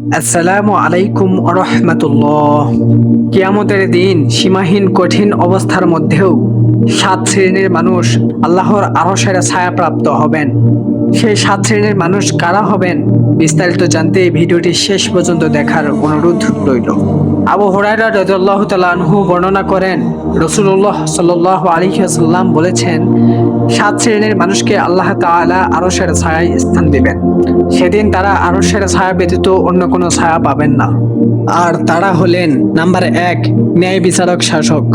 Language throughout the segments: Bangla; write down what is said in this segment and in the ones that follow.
আসসালামু আলাইকুম রহমতুল্লাহ। কিয়ামতের দিন সীমাহীন কঠিন অবস্থার মধ্যেও 7 শ্রেণীর মানুষ আল্লাহর আরশের ছায়াপ্রাপ্ত হবেন। সেই 7 শ্রেণীর মানুষ কারা হবেন? বিস্তারিত জানতে ভিডিওটি শেষ পর্যন্ত দেখার অনুরোধ রইল। আবু হুরায়রা রাদিয়াল্লাহু তাআলা আনহু বর্ণনা করেন, রাসূলুল্লাহ সাল্লাল্লাহু আলাইহি ওয়াসাল্লাম বলেছেন, 7 শ্রেণীর মানুষকে আল্লাহ তাআলা আরশের ছায়ায় স্থান দিবেন। সেদিন তারা আরশের ছায়া ব্যতীত অন্য কোনো ছায়া পাবেন না। আর তারা হলেন, নাম্বার 1, ন্যায় বিচারক শাসক,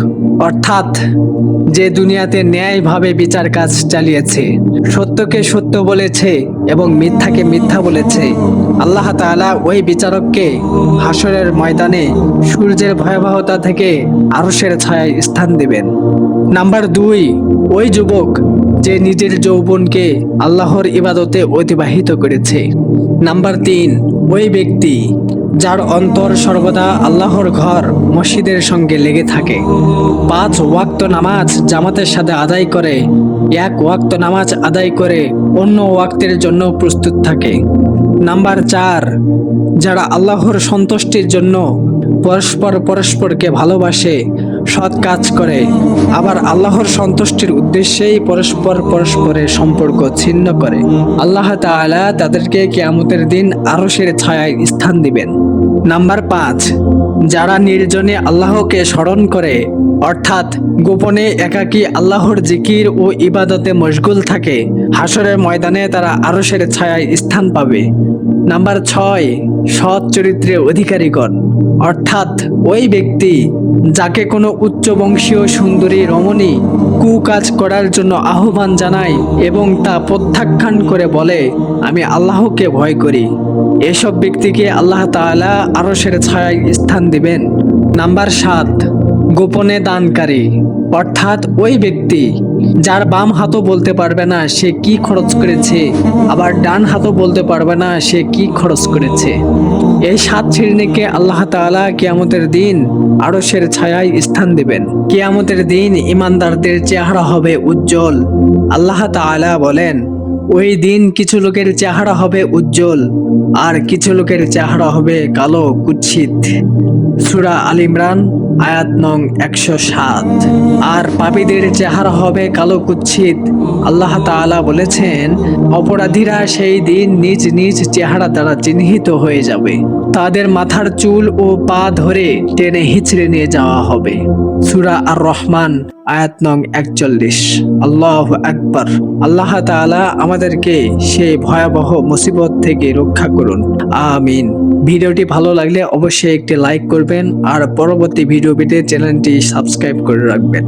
অর্থাৎ যে দুনিয়াতে ন্যায়ভাবে বিচার কাজ চালিয়েছে, সত্যকে সত্য বলেছে এবং মিথ্যাকে মিথ্যা বলেছে। আল্লাহ তাআলা ওই বিচারককে হাসরের ময়দানে সূর্যের ভয়াবহতা থেকে আরশের ছায়ায় স্থান দিবেন। নাম্বার 2, ওই যুবক যে নিজের যৌবনকে আল্লাহর ইবাদতে অতিবাহিত করেছে। নাম্বার 3, ওই ব্যক্তি যার অন্তর সর্বদা আল্লাহর ঘর মসজিদের সঙ্গে লেগে থাকে, 5 ওয়াক্ত নামাজ জামাতের সাথে আদায় করে, 1 ওয়াক্ত নামাজ আদায় করে অন্য ওয়াক্তের জন্য প্রস্তুত থাকে। নাম্বার 4, যারা আল্লাহর সন্তুষ্টির জন্য পরস্পরকে ভালোবাসে, সৎ কাজ করে, আবার আল্লাহর সন্তুষ্টির উদ্দেশ্যেই পরস্পরের সম্পর্ক ছিন্ন করে। আল্লাহ তাআলা তাদেরকে কিয়ামতের দিন আরশের ছায়ায় স্থান দিবেন। নাম্বার 5, যারা নির্জনে আল্লাহকে স্মরণ করে, অর্থাৎ গোপনে একাকী আল্লাহর জিকির ও ইবাদতে মশগুল থাকে, হাসরের ময়দানে তারা আরশের ছায়ায় স্থান পাবে। নাম্বার 6, সৎ চরিত্রের অধিকারীগণ, অর্থাৎ ওই ব্যক্তি যাকে কোনো উচ্চ বংশীয় সুন্দরী রমণী কুকাজ করার জন্য আহ্বান জানায় এবং তা প্রত্যাখ্যান করে বলে, আমি আল্লাহকে ভয় করি, এসব ব্যক্তিকে আল্লাহ তাআলা আরশের ছায়ায় স্থান দিবেন। নাম্বার 7, গোপনে দানকারী, অর্থাৎ ওই ব্যক্তি যার বাম হাতও বলতে পারবে না সে কি খরচ করেছে, আবার ডান হাতও বলতে পারবে না সে কি খরচ করেছে। এই 7 শ্রেণীকে আল্লাহ তাআলা কিয়ামতের দিন আরশের ছায়ায় স্থান দিবেন। কিয়ামতের দিন ঈমানদারদের চেহারা হবে উজ্জ্বল। আল্লাহ তাআলা বলেন, ওই দিন কিছু লোকের চেহারা হবে উজ্জ্বল আর কিছু লোকের চেহারা হবে কালো কুৎসিত। সূরা আল ইমরান আয়াত নং 107। আর পাপীদের চেহারা হবে কালো কুৎসিত। আল্লাহ তাআলা বলেছেন, অপরাধীরা সেই দিন নিজ নিজ চেহারা দ্বারা চিহ্নিত হয়ে যাবে। তাদের মাথার চুল ও পা ধরে টেনে হিচড়ে নিয়ে যাওয়া হবে। সূরা আর রহমান আয়াত নং 41। আল্লাহু আকবার। আল্লাহ তাআলা আমাদেরকে সেই ভয়াবহ মুসিবত থেকে রক্ষা করুন, আমিন। ভিডিওটি ভালো লাগলে অবশ্যই একটি লাইক করবেন আর পরবর্তী ভিডিও পেতে চ্যানেলটি সাবস্ক্রাইব করে রাখবেন।